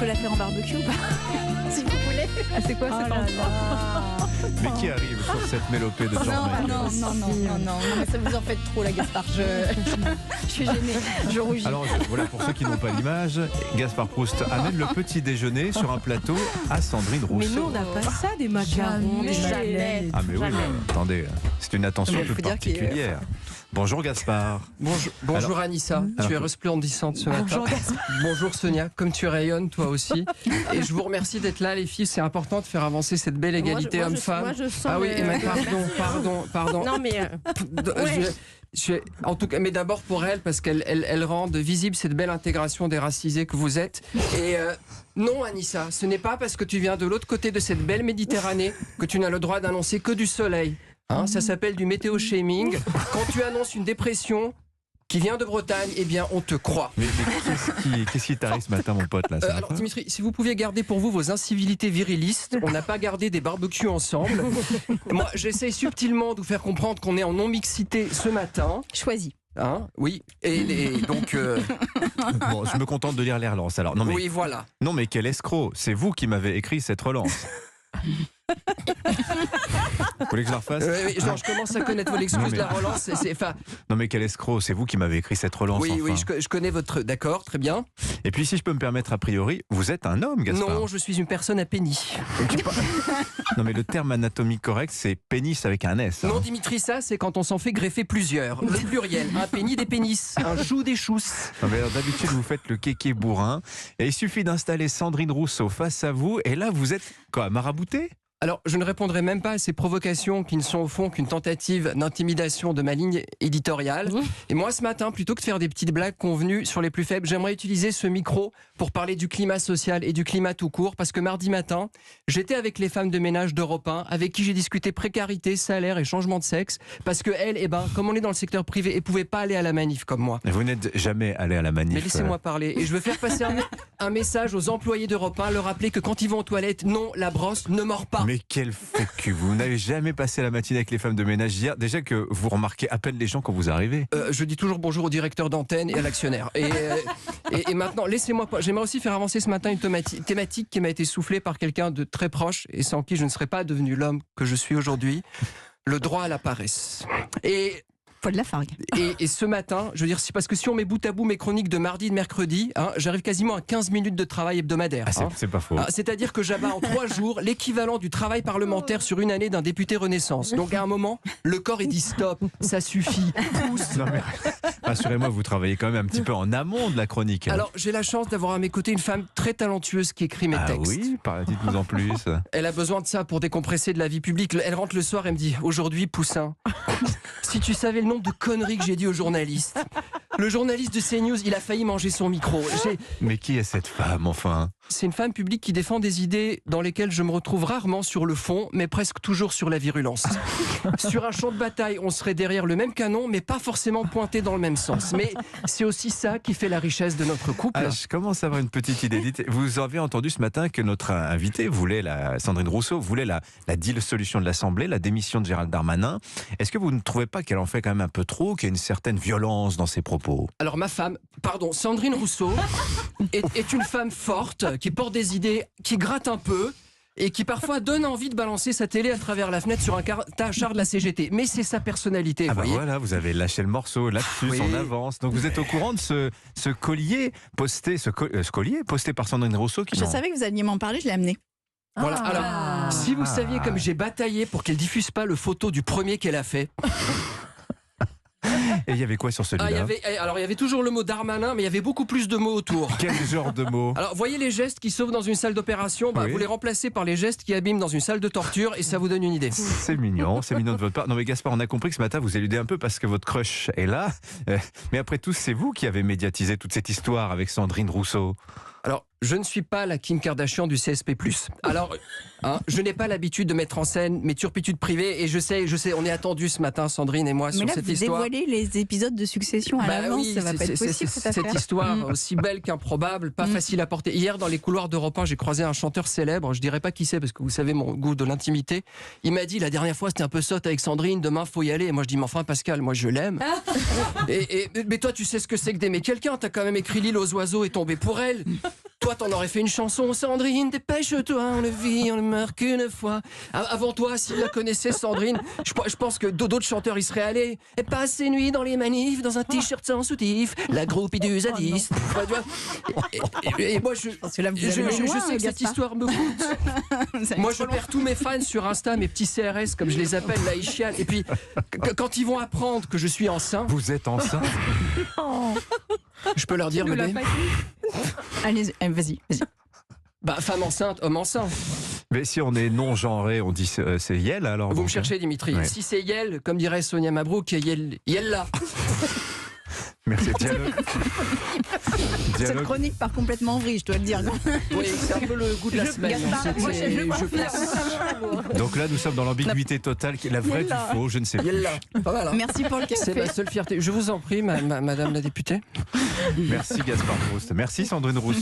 peux la faire en barbecue ou pas? Si vous voulez. Ah, c'est quoi cette enfant? Mais qui arrive sur cette mélopée de George Michael? Non, mais ça vous en fait trop, la Gaspard. Je suis gênée, je rougis. Alors voilà, pour ceux qui n'ont pas l'image, Gaspard Proust amène le petit déjeuner sur un plateau à Sandrine Rousseau. Mais nous, on n'a pas ça, des macarons. Jamais. Ah mais oui, attendez, c'est une attention Mais toute faut dire qu'il est- particulière. Bonjour Gaspard. Bonjour Anissa, tu es resplendissante ce matin. Bonjour Gaspard. Bonjour Sonia, comme tu rayonnes toi aussi. Et je vous remercie d'être là les filles, c'est important de faire avancer cette belle égalité homme-femme. Moi, je sens. Ah oui, pardon. Non, mais. En tout cas, mais d'abord pour elle, parce qu'elle rend visible cette belle intégration des racisés que vous êtes. Et non, Anissa, ce n'est pas parce que tu viens de l'autre côté de cette belle Méditerranée que tu n'as le droit d'annoncer que du soleil. Hein, ça s'appelle du météo-shaming. Quand tu annonces une dépression qui vient de Bretagne, eh bien, on te croit. Mais qu'est-ce qui t'arrive ce matin, mon pote là, ça va Alors pas Dimitri, si vous pouviez garder pour vous vos incivilités virilistes, on n'a pas gardé des barbecues ensemble. Moi, j'essaye subtilement de vous faire comprendre qu'on est en non-mixité ce matin. Choisis. Hein, oui, et donc... Bon, je me contente de lire les relances. Alors, non, mais, oui, voilà. non, mais quel escroc! C'est vous qui m'avez écrit cette relance. Vous voulez que je la refasse? Genre, je commence à connaître vos excuses de la relance. Non mais quel escroc, c'est vous qui m'avez écrit cette relance. Oui, enfin. oui, je connais votre... D'accord, très bien. Et puis si je peux me permettre a priori, vous êtes un homme, Gaspard. Non, je suis une personne à pénis. Non mais le terme anatomique correct, c'est pénis avec un S. Non, hein. Dimitri, ça, c'est quand on s'en fait greffer plusieurs. Le pluriel, un pénis des pénis, un chou des chousses. Non, mais alors, d'habitude, vous faites le kéké bourrin. Et il suffit d'installer Sandrine Rousseau face à vous. Et là, vous êtes quoi, marabouté? Alors, je ne répondrai même pas à ces provocations qui ne sont au fond qu'une tentative d'intimidation de ma ligne éditoriale. Et moi, ce matin, plutôt que de faire des petites blagues convenues sur les plus faibles, j'aimerais utiliser ce micro pour parler du climat social et du climat tout court. Parce que mardi matin, j'étais avec les femmes de ménage d'Europe 1, avec qui j'ai discuté précarité, salaire et changement de sexe. Parce que elles, comme on est dans le secteur privé, elles ne pouvaient pas aller à la manif comme moi. Vous n'êtes jamais allé à la manif. Mais laissez-moi parler. Et je veux faire passer un message aux employés d'Europe 1, leur rappeler que quand ils vont aux toilettes, non, la brosse ne mord pas. Mais quel faux cul. Vous n'avez jamais passé la matinée avec les femmes de ménage hier. Déjà que vous remarquez à peine les gens quand vous arrivez. Je dis toujours bonjour au directeur d'antenne et à l'actionnaire. Et maintenant, laissez-moi pas. J'aimerais aussi faire avancer ce matin une thématique qui m'a été soufflée par quelqu'un de très proche et sans qui je ne serais pas devenu l'homme que je suis aujourd'hui. Le droit à la paresse. Faut de la fargue. Et ce matin, je veux dire, c'est parce que si on met bout à bout mes chroniques de mardi et de mercredi, j'arrive quasiment à 15 minutes de travail hebdomadaire. C'est pas faux. C'est-à-dire que j'abats en 3 jours l'équivalent du travail parlementaire sur une année d'un député Renaissance. Donc à un moment, le corps est dit stop, ça suffit. Non, mais rassurez-moi, vous travaillez quand même un petit peu en amont de la chronique. Alors j'ai la chance d'avoir à mes côtés une femme très talentueuse qui écrit mes textes. Oui, dites-nous en plus. Elle a besoin de ça pour décompresser de la vie publique. Elle rentre le soir et me dit, aujourd'hui Poussin, si tu savais le nombre de conneries que j'ai dit aux journalistes. Le journaliste de CNews, il a failli manger son micro. Mais qui est cette femme, enfin? C'est une femme publique qui défend des idées dans lesquelles je me retrouve rarement sur le fond, mais presque toujours sur la virulence. Sur un champ de bataille, on serait derrière le même canon, mais pas forcément pointé dans le même sens. Mais c'est aussi ça qui fait la richesse de notre couple. Je commence à avoir une petite idée. Vous avez entendu ce matin que notre invité Sandrine Rousseau voulait la deal solution de l'Assemblée, la démission de Gérald Darmanin. Est-ce que vous ne trouvez pas qu'elle en fait quand même un peu trop, qu'il y a une certaine violence dans ses propos? Alors Sandrine Rousseau est une femme forte, qui porte des idées, qui gratte un peu et qui parfois donne envie de balancer sa télé à travers la fenêtre sur un char de la CGT. Mais c'est sa personnalité. Ah bah voyez. voilà, vous avez lâché le morceau, là-dessus, Oui. on avance. Donc vous êtes au courant de ce collier posté, collier posté par Sandrine Rousseau Je savais que vous alliez m'en parler, je l'ai amené. Voilà. Alors, si vous saviez comme j'ai bataillé pour qu'elle diffuse pas le photo du premier qu'elle a fait. Et il y avait quoi sur celui-là? Il y avait toujours le mot Darmanin, mais il y avait beaucoup plus de mots autour. Quel genre de mots? Alors, voyez les gestes qui sauvent dans une salle d'opération, Oui. vous les remplacez par les gestes qui abîment dans une salle de torture et ça vous donne une idée. C'est mignon de votre part. Non mais Gaspard, on a compris que ce matin vous éludez un peu parce que votre crush est là. Mais après tout, c'est vous qui avez médiatisé toute cette histoire avec Sandrine Rousseau. Alors, je ne suis pas la Kim Kardashian du CSP+. Alors, je n'ai pas l'habitude de mettre en scène mes turpitudes privées et je sais, on est attendus ce matin, Sandrine et moi, Mais sur là, cette vous histoire. dévoilez les épisodes de Succession à l'avance, oui, ça va pas être possible cette affaire. Cette histoire aussi belle qu'improbable, pas facile à porter. Hier, dans les couloirs d'Europe 1, j'ai croisé un chanteur célèbre, je dirais pas qui c'est parce que vous savez mon goût de l'intimité. Il m'a dit, la dernière fois c'était un peu sotte avec Sandrine, demain faut y aller. Et moi je dis, mais enfin Pascal, moi je l'aime. Mais toi tu sais ce que c'est que d'aimer quelqu'un, t'as quand même écrit L'île aux oiseaux et tombé pour elle. Toi, t'en aurais fait une chanson, Sandrine, dépêche-toi, on le vit, on le meurt qu'une fois. Avant toi, s'il la connaissait, Sandrine, je pense que d'autres chanteurs y seraient allés. Et passe ses nuits dans les manifs, dans un t-shirt sans soutif, la groupie du zadiste. Ouais, tu vois. Et moi, je Parce que là, vous allez loin, sais que cette Gaspard. histoire me coûte. Moi, je perds tous mes fans sur Insta, mes petits CRS, comme je les appelle, là, ils chialent. Et puis, quand ils vont apprendre que je suis enceint, Vous êtes enceinte? je peux leur dire, bébé, Allez, vas-y. bah, femme enceinte, homme enceint. Mais si on est non-genré, on dit c'est Yel alors. Vous donc, me cherchez, Dimitri. Ouais. Si c'est Yel, comme dirait Sonia Mabrouk, Yel là. Merci. Dialogue. Cette chronique part complètement en vrille, je dois le dire. Oui, c'est un peu le goût de la semaine. Gaspard, moi, je pense. Donc là, nous sommes dans l'ambiguïté totale, qui est la vraie du Yel là. faux, je ne sais plus. Yel là. Pas mal, hein. Merci pour le C'est café. ma seule fierté. Je vous en prie, madame la députée. Merci Gaspard Proust. Merci Sandrine Rousseau.